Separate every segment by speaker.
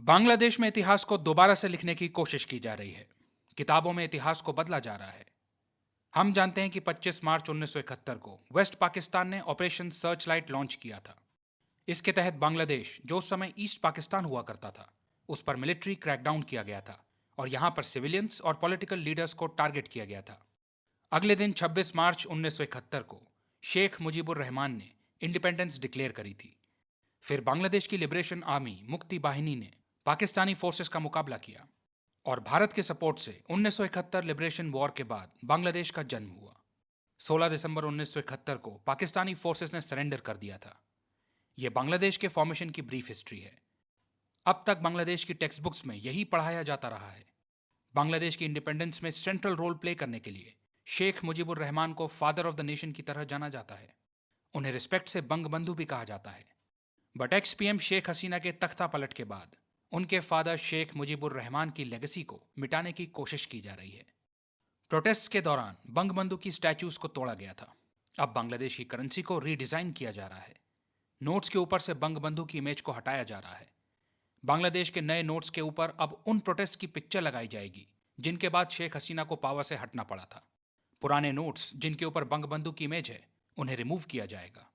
Speaker 1: बांग्लादेश में इतिहास को दोबारा से लिखने की कोशिश की जा रही है। किताबों में इतिहास को बदला जा रहा है। हम जानते हैं कि 25 मार्च 1971 को वेस्ट पाकिस्तान ने ऑपरेशन सर्च लाइट लॉन्च किया था। इसके तहत बांग्लादेश, जो उस समय ईस्ट पाकिस्तान हुआ करता था, उस पर मिलिट्री क्रैकडाउन किया गया था और यहां पर सिविलियंस और पॉलिटिकल लीडर्स को टारगेट किया गया था। अगले दिन 26 मार्च 1971 को शेख मुजीबुर रहमान ने इंडिपेंडेंस डिक्लेयर करी थी। फिर बांग्लादेश की लिबरेशन आर्मी मुक्ति बाहिनी ने पाकिस्तानी फोर्सेस का मुकाबला किया और भारत के सपोर्ट से 1971 लिबरेशन वॉर के बाद बांग्लादेश का जन्म हुआ। 16 दिसंबर 1971 को पाकिस्तानी फोर्सेस ने सरेंडर कर दिया था। यह बांग्लादेश के फॉर्मेशन की ब्रीफ हिस्ट्री है। अब तक बांग्लादेश की टेक्स्ट बुक्स में यही पढ़ाया जाता रहा है। बांग्लादेश की इंडिपेंडेंस में सेंट्रल रोल प्ले करने के लिए शेख मुजीबुर रहमान को फादर ऑफ द नेशन की तरह जाना जाता है। उन्हें रिस्पेक्ट से बंगबंधु भी कहा जाता है। But x PM Sheikh Hasina के तख्ता पलट के बाद उनके फादर शेख मुजीबुर रहमान की लेगेसी को मिटाने की कोशिश की जा रही है। प्रोटेस्ट के दौरान बंगबंधु की स्टैच्यूज को तोड़ा गया था। अब बांग्लादेश की करेंसी को रीडिजाइन किया जा रहा है। नोट्स के ऊपर से बंगबंधु की इमेज को हटाया जा रहा है। बांग्लादेश के नए नोट्स के ऊपर अब उन प्रोटेस्ट की पिक्चर लगाई जाएगी जिनके बाद शेख हसीना को पावर से हटना पड़ा था। पुराने नोट्स जिनके ऊपर बंगबंधु की इमेज है, उन्हें रिमूव किया जाएगा।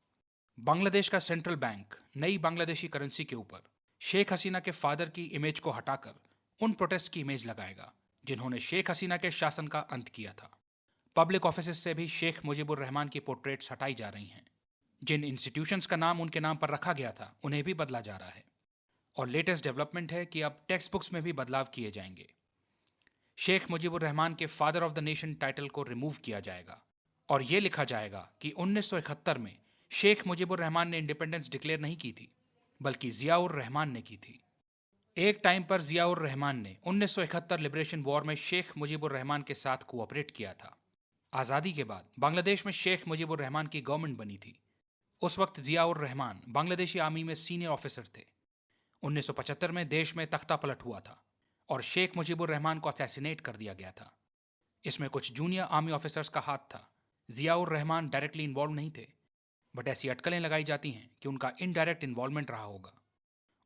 Speaker 1: बांग्लादेश का सेंट्रल बैंक नई बांग्लादेशी करेंसी के ऊपर शेख हसीना के फादर की इमेज को हटाकर उन प्रोटेस्ट की इमेज लगाएगा जिन्होंने शेख हसीना के शासन का अंत किया था। पब्लिक ऑफिसेज से भी शेख मुजीबुर रहमान की पोर्ट्रेट्स हटाई जा रही हैं। जिन इंस्टीट्यूशंस का नाम उनके नाम पर रखा गया था, उन्हें भी बदला जा रहा है। और लेटेस्ट डेवलपमेंट है कि अब टेक्स्ट बुक्स में भी बदलाव किए जाएंगे। शेख मुजीबुर रहमान के father of the nation title को रिमूव किया जाएगा और यह लिखा जाएगा कि 1971 में शेख मुजीबुर रहमान ने इंडिपेंडेंस डिक्लेयर नहीं की थी, बल्कि जियाउर रहमान ने की थी। एक टाइम पर जियाउर रहमान ने 1971 लिबरेशन वॉर में शेख मुजीबुर रहमान के साथ कोऑपरेट किया था। आज़ादी के बाद बांग्लादेश में शेख मुजीबुर रहमान की गवर्नमेंट बनी थी। उस वक्त जियाउर रहमान बांग्लादेशी आर्मी में सीनियर ऑफिसर थे। 1975 में देश में तख्ता पलट हुआ था और शेख मुजीबुर रहमान को असैसिनेट कर दिया गया था। इसमें कुछ जूनियर आर्मी ऑफिसर्स का हाथ था। जियाउर रहमान डायरेक्टली इन्वॉल्व नहीं थे, बट ऐसी अटकलें लगाई जाती हैं कि उनका इनडायरेक्ट इन्वॉल्वमेंट रहा होगा।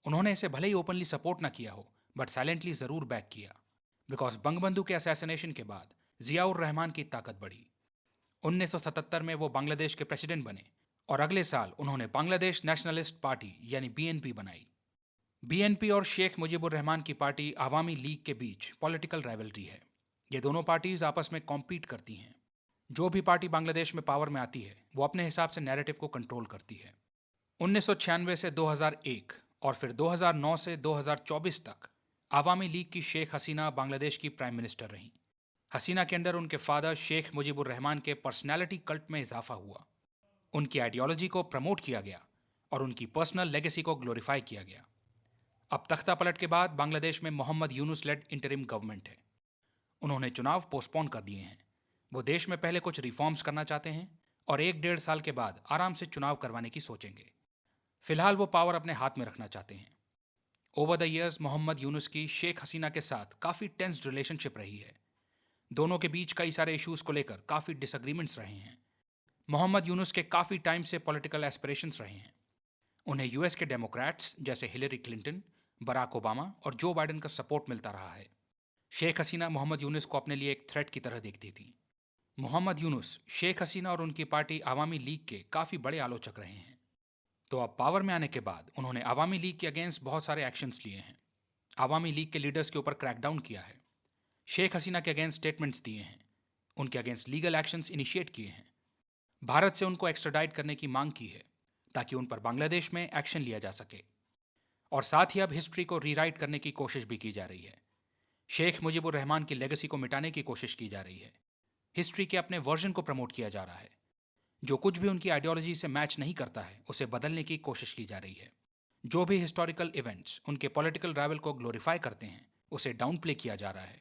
Speaker 1: उन्होंने इसे भले ही ओपनली सपोर्ट ना किया हो, बट साइलेंटली जरूर बैक किया। बिकॉज बंगबंधु के असैसिनेशन के बाद जियाउर रहमान की ताकत बढ़ी। 1977 में वो बांग्लादेश के प्रेसिडेंट बने और अगले साल उन्होंने बांग्लादेश नेशनलिस्ट पार्टी यानी बीएनपी बनाई। बीएनपी और शेख मुजीबुर रहमान की पार्टी आवामी लीग के बीच पॉलिटिकल राइवलरी है। ये दोनों पार्टीज आपस में कॉम्पीट करती हैं। जो भी पार्टी बांग्लादेश में पावर में आती है, वो अपने हिसाब से नैरेटिव को कंट्रोल करती है। 1996 से 2001 और फिर 2009 से 2024 तक आवामी लीग की शेख हसीना बांग्लादेश की प्राइम मिनिस्टर रहीं। हसीना के अंडर उनके फादर शेख मुजीबुर रहमान के पर्सनैलिटी कल्ट में इजाफा हुआ। उनकी आइडियोलॉजी को प्रमोट किया गया और उनकी पर्सनल लेगेसी को ग्लोरीफाई किया गया। अब तख्ता पलट के बाद बांग्लादेश में Mohammad Yunus led interim government है। उन्होंने चुनाव पोस्टपोन कर दिए हैं। वो देश में पहले कुछ रिफॉर्म्स करना चाहते हैं और 1-1.5 साल के बाद आराम से चुनाव करवाने की सोचेंगे। फिलहाल वो पावर अपने हाथ में रखना चाहते हैं। Over the years Mohammad Yunus की शेख हसीना के साथ काफ़ी टेंस्ड रिलेशनशिप रही है। दोनों के बीच कई सारे इश्यूज को लेकर काफ़ी डिसएग्रीमेंट्स रहे हैं। मोहम्मद यूनुस के काफ़ी टाइम से पॉलिटिकल एस्पिरेशंस रहे हैं। उन्हें यूएस के डेमोक्रेट्स जैसे हिलरी क्लिंटन, बराक ओबामा और जो बाइडेन का सपोर्ट मिलता रहा है। शेख हसीना मोहम्मद यूनुस को अपने लिए एक थ्रेट की तरह देखती थी। मोहम्मद यूनुस शेख हसीना और उनकी पार्टी आवामी लीग के काफ़ी बड़े आलोचक रहे हैं। तो अब पावर में आने के बाद उन्होंने आवामी लीग के अगेंस्ट बहुत सारे एक्शंस लिए हैं। आवामी लीग के लीडर्स के ऊपर क्रैकडाउन किया है। शेख हसीना के अगेंस्ट स्टेटमेंट्स दिए हैं। उनके अगेंस्ट लीगल एक्शंस इनिशिएट किए हैं। भारत से उनको एक्स्ट्राडाइट करने की मांग की है ताकि उन पर बांग्लादेश में एक्शन लिया जा सके। और साथ ही अब हिस्ट्री को रीराइट करने की कोशिश भी की जा रही है। शेख मुजीबुर रहमान की लेगेसी को मिटाने की कोशिश की जा रही है। हिस्ट्री के अपने वर्जन को प्रमोट किया जा रहा है। जो कुछ भी उनकी आइडियोलॉजी से मैच नहीं करता है, उसे बदलने की कोशिश की जा रही है। जो भी हिस्टोरिकल इवेंट्स उनके पॉलिटिकल राइवल को ग्लोरीफाई करते हैं, उसे डाउन प्ले किया जा रहा है।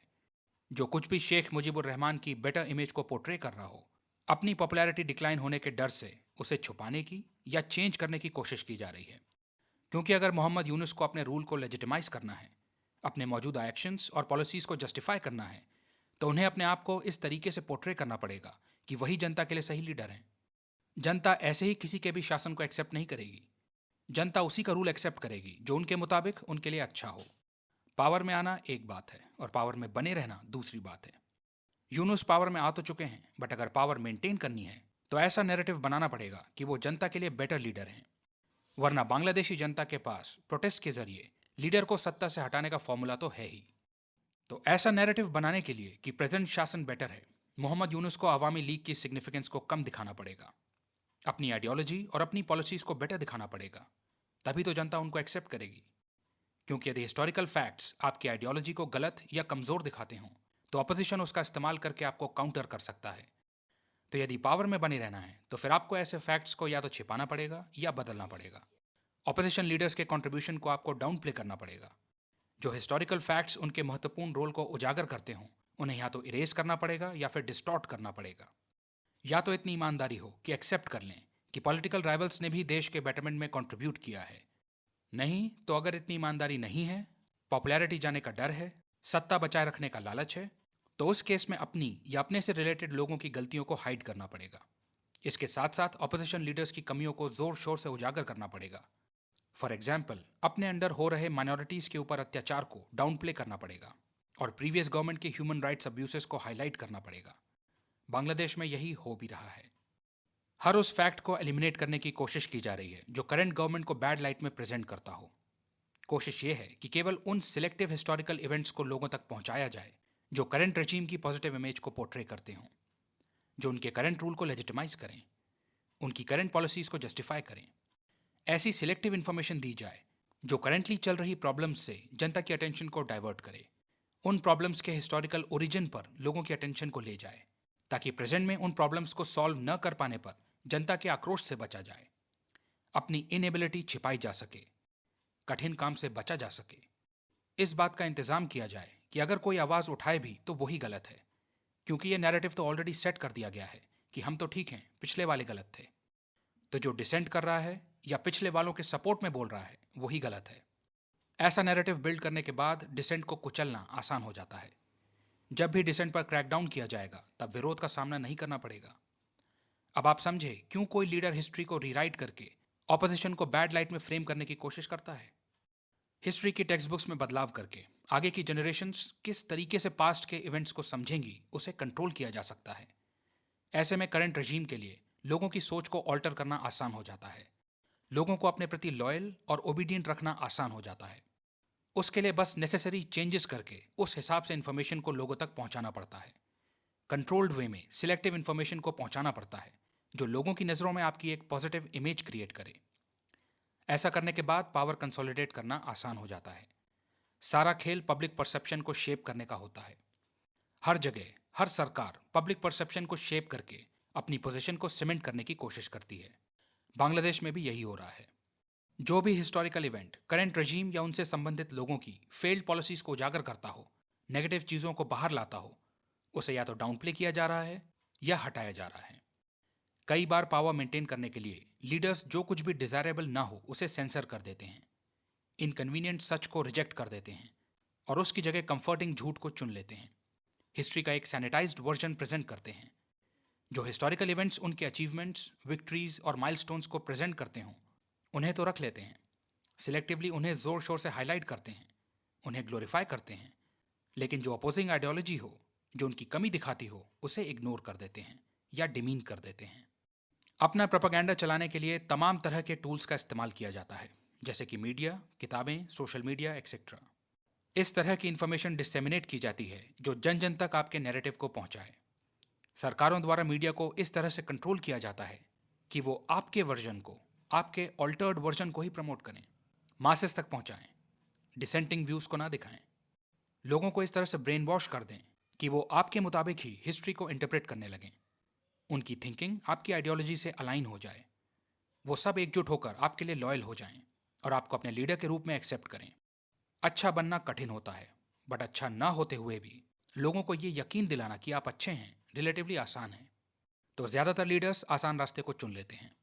Speaker 1: जो कुछ भी शेख मुजीबुर रहमान की बेटर इमेज को पोर्ट्रे कर रहा हो, अपनी पॉपुलैरिटी डिक्लाइन होने के डर से उसे छुपाने की या चेंज करने की कोशिश की जा रही है। क्योंकि अगर मोहम्मद यूनुस को अपने रूल को लेजिटिमाइज करना है, अपने मौजूदा एक्शंस और पॉलिसीज को जस्टिफाई करना है, तो उन्हें अपने आप को इस तरीके से पोर्ट्रे करना पड़ेगा कि वही जनता के लिए सही लीडर हैं। जनता ऐसे ही किसी के भी शासन को एक्सेप्ट नहीं करेगी। जनता उसी का रूल एक्सेप्ट करेगी जो उनके मुताबिक उनके लिए अच्छा हो। पावर में आना एक बात है और पावर में बने रहना दूसरी बात है। यूनुस पावर में आ तो चुके हैं, बट अगर पावर मेंटेन करनी है तो ऐसा नैरेटिव बनाना पड़ेगा कि वो जनता के लिए बेटर लीडर हैं। वरना बांग्लादेशी जनता के पास प्रोटेस्ट के जरिए लीडर को सत्ता से हटाने का फॉर्मूला तो है ही। तो ऐसा नैरेटिव बनाने के लिए कि प्रेजेंट शासन बेटर है, मोहम्मद यूनुस को अवामी लीग की सिग्निफिकेंस को कम दिखाना पड़ेगा, अपनी आइडियोलॉजी और अपनी पॉलिसीज को बेटर दिखाना पड़ेगा। तभी तो जनता उनको एक्सेप्ट करेगी। क्योंकि यदि हिस्टोरिकल फैक्ट्स आपकी आइडियोलॉजी को गलत या कमजोर दिखाते हों तो अपोजिशन उसका इस्तेमाल करके आपको काउंटर कर सकता है। तो यदि पावर में बने रहना है तो फिर आपको ऐसे फैक्ट्स को या तो छिपाना पड़ेगा या बदलना पड़ेगा। ऑपोजिशन लीडर्स के कंट्रीब्यूशन को आपको डाउन प्ले करना पड़ेगा। जो हिस्टोरिकल फैक्ट्स उनके महत्वपूर्ण रोल को उजागर करते हों उन्हें या तो इरेज करना पड़ेगा या फिर डिस्टॉर्ट करना पड़ेगा। या तो इतनी ईमानदारी हो कि एक्सेप्ट कर लें कि पॉलिटिकल राइवल्स ने भी देश के बेटरमेंट में कंट्रीब्यूट किया है। नहीं तो अगर इतनी ईमानदारी नहीं है, पॉपुलैरिटी जाने का डर है, सत्ता बचाए रखने का लालच है, तो उस केस में अपनी या अपने से रिलेटेड लोगों की गलतियों को हाइड करना पड़ेगा। इसके साथ साथ ऑपोजिशन लीडर्स की कमियों को जोर शोर से उजागर करना पड़ेगा। फॉर एग्जाम्पल, अपने अंडर हो रहे माइनॉरिटीज के ऊपर अत्याचार को डाउन प्ले करना पड़ेगा और प्रीवियस गवर्नमेंट के ह्यूमन राइट्स अब्यूसेस को हाईलाइट करना पड़ेगा। बांग्लादेश में यही हो भी रहा है। हर उस फैक्ट को एलिमिनेट करने की कोशिश की जा रही है जो करंट गवर्नमेंट को बैड लाइट में प्रेजेंट करता हो। कोशिश ये है कि केवल उन सिलेक्टिव हिस्टोरिकल इवेंट्स को लोगों तक पहुंचाया जाए जो करंट रजीम की पॉजिटिव इमेज को पोर्ट्रे करते हों, जो उनके करंट रूल को लेजिटिमाइज करें, उनकी करंट पॉलिसीज को जस्टिफाई करें। ऐसी सिलेक्टिव इंफॉर्मेशन दी जाए जो करंटली चल रही प्रॉब्लम्स से जनता की अटेंशन को डाइवर्ट करे, उन प्रॉब्लम्स के हिस्टोरिकल ओरिजिन पर लोगों की अटेंशन को ले जाए, ताकि प्रेजेंट में उन प्रॉब्लम्स को सॉल्व न कर पाने पर जनता के आक्रोश से बचा जाए, अपनी इनएबिलिटी छिपाई जा सके, कठिन काम से बचा जा सके। इस बात का इंतजाम किया जाए कि अगर कोई आवाज उठाए भी तो वही गलत है, क्योंकि ये नैरेटिव तो ऑलरेडी सेट कर दिया गया है कि हम तो ठीक हैं, पिछले वाले गलत थे। तो जो डिसेंट कर रहा है या पिछले वालों के सपोर्ट में बोल रहा है वही गलत है। ऐसा नैरेटिव बिल्ड करने के बाद डिसेंट को कुचलना आसान हो जाता है। जब भी डिसेंट पर क्रैकडाउन किया जाएगा तब विरोध का सामना नहीं करना पड़ेगा। अब आप समझे क्यों कोई लीडर हिस्ट्री को रीराइट करके ऑपोजिशन को बैड लाइट में फ्रेम करने की कोशिश करता है। हिस्ट्री की टेक्स्ट बुक्स में बदलाव करके आगे की जनरेशन्स किस तरीके से पास्ट के इवेंट्स को समझेंगी उसे कंट्रोल किया जा सकता है। ऐसे में करंट रजीम के लिए लोगों की सोच को ऑल्टर करना आसान हो जाता है। लोगों को अपने प्रति लॉयल और ओबीडियंट रखना आसान हो जाता है। उसके लिए बस नेसेसरी चेंजेस करके उस हिसाब से इंफॉर्मेशन को लोगों तक पहुंचाना पड़ता है। कंट्रोल्ड वे में सिलेक्टिव इंफॉर्मेशन को पहुंचाना पड़ता है जो लोगों की नज़रों में आपकी एक पॉजिटिव इमेज क्रिएट करे। ऐसा करने के बाद पावर कंसोलिडेट करना आसान हो जाता है। सारा खेल पब्लिक परसेप्शन को शेप करने का होता है। हर जगह हर सरकार पब्लिक परसेप्शन को शेप करके अपनी पोजीशन को सीमेंट करने की कोशिश करती है। बांग्लादेश में भी यही हो रहा है। जो भी हिस्टोरिकल इवेंट करंट रजीम या उनसे संबंधित लोगों की फेल्ड पॉलिसीज को उजागर करता हो, नेगेटिव चीज़ों को बाहर लाता हो, उसे या तो डाउन प्ले किया जा रहा है या हटाया जा रहा है। कई बार पावर मेंटेन करने के लिए लीडर्स जो कुछ भी डिजायरेबल ना हो उसे सेंसर कर देते हैं, इनकन्वीनियंट सच को रिजेक्ट कर देते हैं और उसकी जगह कंफर्टिंग झूठ को चुन लेते हैं। हिस्ट्री का एक सैनिटाइज्ड वर्जन प्रेजेंट करते हैं। जो हिस्टोरिकल इवेंट्स उनके अचीवमेंट्स, विक्ट्रीज और माइलस्टोन्स को प्रेजेंट करते हों उन्हें तो रख लेते हैं, सिलेक्टिवली उन्हें जोर शोर से हाईलाइट करते हैं, उन्हें ग्लोरीफाई करते हैं, लेकिन जो अपोजिंग आइडियोलॉजी हो, जो उनकी कमी दिखाती हो, उसे इग्नोर कर देते हैं या डिमीन कर देते हैं। अपना प्रोपेगेंडा चलाने के लिए तमाम तरह के टूल्स का इस्तेमाल किया जाता है, जैसे कि मीडिया, किताबें, सोशल मीडिया एक्सेट्रा। इस तरह की इंफॉर्मेशन डिसेमिनेट की जाती है जो जन जन तक आपके नैरेटिव को पहुंचाए। सरकारों द्वारा मीडिया को इस तरह से कंट्रोल किया जाता है कि वो आपके वर्जन को, आपके ऑल्टर्ड वर्जन को ही प्रमोट करें, मासेस तक पहुंचाएं, डिसेंटिंग व्यूज को ना दिखाएं। लोगों को इस तरह से ब्रेन वॉश कर दें कि वो आपके मुताबिक ही हिस्ट्री को इंटरप्रेट करने लगें। उनकी थिंकिंग आपकी आइडियोलॉजी से अलाइन हो जाए। वो सब एकजुट होकर आपके लिए लॉयल हो जाएं और आपको अपने लीडर के रूप में एक्सेप्ट करें। अच्छा बनना कठिन होता है, बट अच्छा ना होते हुए भी लोगों को ये यकीन दिलाना कि आप अच्छे हैं रिलेटिवली आसान है। तो ज़्यादातर लीडर्स आसान रास्ते को चुन लेते हैं।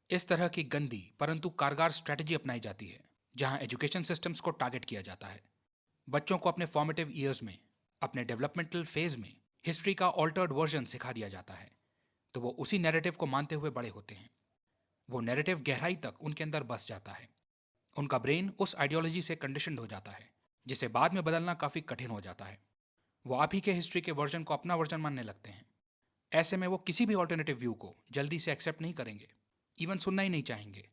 Speaker 1: इस तरह की गंदी परंतु कारगर स्ट्रैटेजी अपनाई जाती है जहां एजुकेशन सिस्टम्स को टारगेट किया जाता है। बच्चों को अपने फॉर्मेटिव ईयर्स में, अपने डेवलपमेंटल फेज में हिस्ट्री का ऑल्टर्ड वर्जन सिखा दिया जाता है, तो वो उसी नैरेटिव को मानते हुए बड़े होते हैं। वो नैरेटिव गहराई तक उनके अंदर बस जाता है। उनका ब्रेन उस आइडियोलॉजी से कंडीशनड हो जाता है जिसे बाद में बदलना काफ़ी कठिन हो जाता है। वो आप ही के हिस्ट्री के वर्जन को अपना वर्जन मानने लगते हैं। ऐसे में वो किसी भी ऑल्टरनेटिव व्यू को जल्दी से एक्सेप्ट नहीं करेंगे, इवन सुनना ही नहीं चाहेंगे।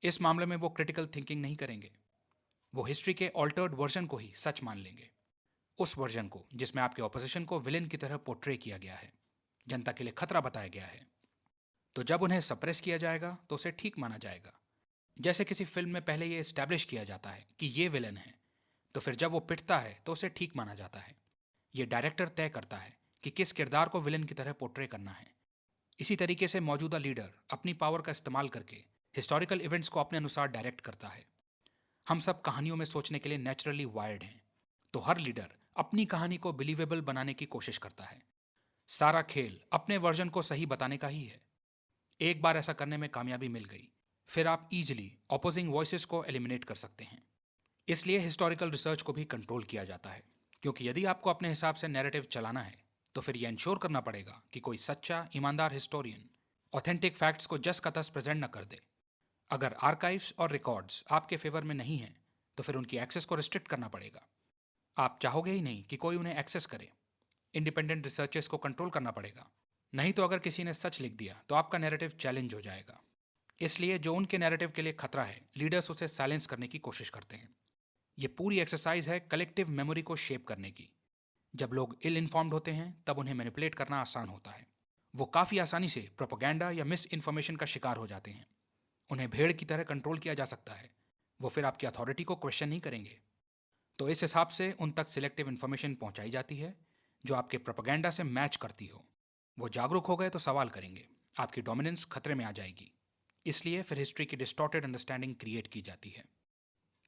Speaker 1: इस मामले में वो क्रिटिकल थिंकिंग नहीं करेंगे। वो हिस्ट्री के ऑल्टर्ड वर्जन को ही सच मान लेंगे, उस वर्जन को जिसमें आपके ऑपोजिशन को विलेन की तरह पोर्ट्रे किया गया है, जनता के लिए खतरा बताया गया है। तो जब उन्हें सप्रेस किया जाएगा तो उसे ठीक माना जाएगा। जैसे किसी फिल्म में पहले ये एस्टैब्लिश किया जाता है कि ये विलेन है, तो फिर जब वो पिटता है तो उसे ठीक माना जाता है। ये डायरेक्टर तय करता है कि किस किरदार को विलेन की तरह पोर्ट्रे करना है। इसी तरीके से मौजूदा लीडर अपनी पावर का इस्तेमाल करके हिस्टोरिकल इवेंट्स को अपने अनुसार डायरेक्ट करता है। हम सब कहानियों में सोचने के लिए नेचुरली वायर्ड हैं, तो हर लीडर अपनी कहानी को बिलीवेबल बनाने की कोशिश करता है। सारा खेल अपने वर्जन को सही बताने का ही है। एक बार ऐसा करने में कामयाबी मिल गई, फिर आप इजीली ऑपोजिंग वॉइसेस को एलिमिनेट कर सकते हैं। इसलिए हिस्टोरिकल रिसर्च को भी कंट्रोल किया जाता है, क्योंकि यदि आपको अपने हिसाब से नैरेटिव चलाना है तो फिर यह इंश्योर करना पड़ेगा कि कोई सच्चा ईमानदार हिस्टोरियन ऑथेंटिक फैक्ट्स को जस का तस प्रेजेंट न कर दे। अगर आर्काइव्स और रिकॉर्ड्स आपके फेवर में नहीं हैं तो फिर उनकी एक्सेस को रिस्ट्रिक्ट करना पड़ेगा। आप चाहोगे ही नहीं कि कोई उन्हें एक्सेस करे। इंडिपेंडेंट रिसर्चर्स को कंट्रोल करना पड़ेगा। नहीं तो अगर किसी ने सच लिख दिया तो आपका नैरेटिव चैलेंज हो जाएगा। इसलिए जो उनके नैरेटिव के लिए खतरा है, लीडर्स उसे साइलेंस करने की कोशिश करते हैं। ये पूरी एक्सरसाइज है कलेक्टिव मेमोरी को शेप करने की। जब लोग इल इन्फॉर्म्ड होते हैं तब उन्हें मैनिपुलेट करना आसान होता है। वो काफ़ी आसानी से प्रोपेगेंडा या मिस इन्फॉर्मेशन का शिकार हो जाते हैं। उन्हें भेड़ की तरह कंट्रोल किया जा सकता है। वो फिर आपकी अथॉरिटी को क्वेश्चन नहीं करेंगे। तो इस हिसाब से उन तक सिलेक्टिव इन्फॉर्मेशन पहुंचाई जाती है जो आपके प्रोपेगेंडा से मैच करती हो। वो जागरूक हो गए तो सवाल करेंगे, आपकी डोमिनेंस खतरे में आ जाएगी। इसलिए फिर हिस्ट्री की डिस्टॉर्टेड अंडरस्टैंडिंग क्रिएट की जाती है।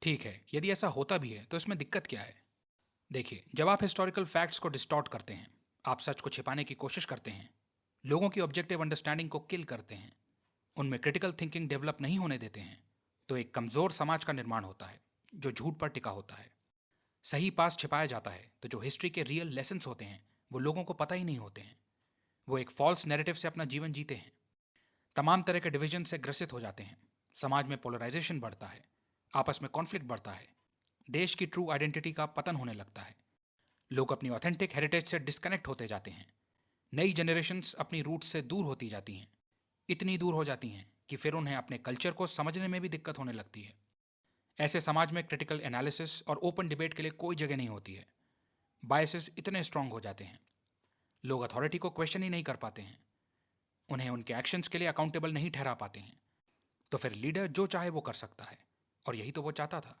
Speaker 1: ठीक है, यदि ऐसा होता भी है तो इसमें दिक्कत क्या है? देखिए, जब आप हिस्टोरिकल फैक्ट्स को डिस्टॉर्ट करते हैं, आप सच को छिपाने की कोशिश करते हैं, लोगों की ऑब्जेक्टिव अंडरस्टैंडिंग को किल करते हैं, उनमें क्रिटिकल थिंकिंग डेवलप नहीं होने देते हैं, तो एक कमज़ोर समाज का निर्माण होता है जो झूठ पर टिका होता है। सही पास छिपाया जाता है तो जो हिस्ट्री के रियल लेसन्स होते हैं वो लोगों को पता ही नहीं होते हैं। वो एक फॉल्स नैरेटिव से अपना जीवन जीते हैं। तमाम तरह के डिवीजन से ग्रसित हो जाते हैं। समाज में पोलराइजेशन बढ़ता है, आपस में कॉन्फ्लिक्ट बढ़ता है, देश की ट्रू आइडेंटिटी का पतन होने लगता है। लोग अपनी ऑथेंटिक हेरिटेज से डिस्कनेक्ट होते जाते हैं। नई जनरेशन्स अपनी रूट से दूर होती जाती हैं। इतनी दूर हो जाती हैं कि फिर उन्हें अपने कल्चर को समझने में भी दिक्कत होने लगती है। ऐसे समाज में क्रिटिकल एनालिसिस और ओपन डिबेट के लिए कोई जगह नहीं होती है। बायसेस इतने स्ट्रांग हो जाते हैं, लोग अथॉरिटी को क्वेश्चन ही नहीं कर पाते हैं, उन्हें उनके एक्शंस के लिए अकाउंटेबल नहीं ठहरा पाते हैं। तो फिर लीडर जो चाहे वो कर सकता है, और यही तो वो चाहता था।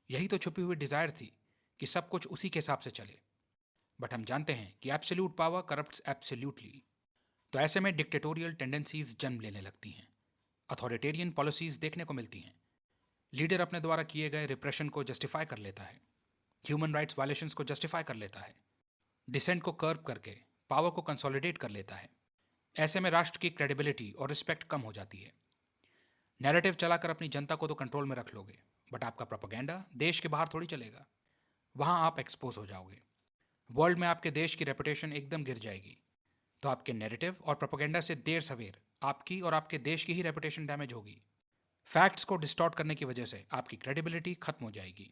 Speaker 1: यही तो छुपी हुई डिजायर थी कि सब कुछ उसी के हिसाब से चले। बट हम जानते हैं कि एब्सोल्यूट पावर करप्ट्स एब्सोल्यूटली। तो ऐसे में डिक्टेटोरियल टेंडेंसीज जन्म लेने लगती हैं, अथॉरिटेरियन पॉलिसीज देखने को मिलती हैं। लीडर अपने द्वारा किए गए रिप्रेशन को जस्टिफाई कर लेता है, ह्यूमन राइट्स वायलेशंस को जस्टिफाई कर लेता है, डिसेंट को कर्व करके पावर को कंसोलिडेट कर लेता है। ऐसे में राष्ट्र की क्रेडिबिलिटी और रिस्पेक्ट कम हो जाती है। नैरेटिव चलाकर अपनी जनता को तो कंट्रोल में रख लोगे, बट आपका प्रोपेगेंडा देश के बाहर थोड़ी चलेगा। वहां आप एक्सपोज हो जाओगे। वर्ल्ड में आपके देश की रेपुटेशन एकदम गिर जाएगी। तो आपके नैरेटिव और प्रोपेगेंडा से देर सवेर आपकी और आपके देश की ही रेपुटेशन डैमेज होगी। फैक्ट्स को डिस्टॉर्ट करने की वजह से आपकी क्रेडिबिलिटी खत्म हो जाएगी।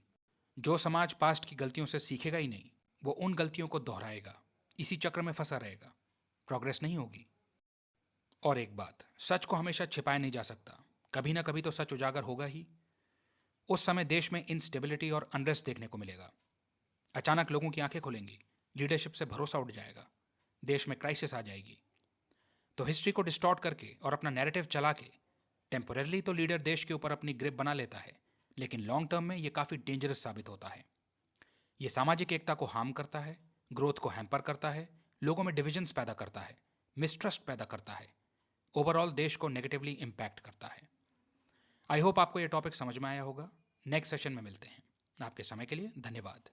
Speaker 1: जो समाज पास्ट की गलतियों से सीखेगा ही नहीं, वो उन गलतियों को दोहराएगा, इसी चक्र में फंसा रहेगा, प्रोग्रेस नहीं होगी। और एक बात, सच को हमेशा छिपाया नहीं जा सकता। कभी ना कभी तो सच उजागर होगा ही। उस समय देश में इंस्टेबिलिटी और अनरेस्ट देखने को मिलेगा। अचानक लोगों की आंखें खुलेंगी, लीडरशिप से भरोसा उठ जाएगा, देश में क्राइसिस आ जाएगी। तो हिस्ट्री को डिस्टॉर्ट करके और अपना नैरेटिव चला के टेम्पोरली तो लीडर देश के ऊपर अपनी ग्रिप बना लेता है, लेकिन लॉन्ग टर्म में ये काफ़ी डेंजरस साबित होता है। ये सामाजिक एकता को हार्म करता है, ग्रोथ को हैम्पर करता है, लोगों में डिविजन्स पैदा करता है, मिसट्रस्ट पैदा करता है, ओवरऑल देश को नेगेटिवली इम्पैक्ट करता है। आई होप आपको ये टॉपिक समझ में आया होगा। नेक्स्ट सेशन में मिलते हैं। आपके समय के लिए धन्यवाद।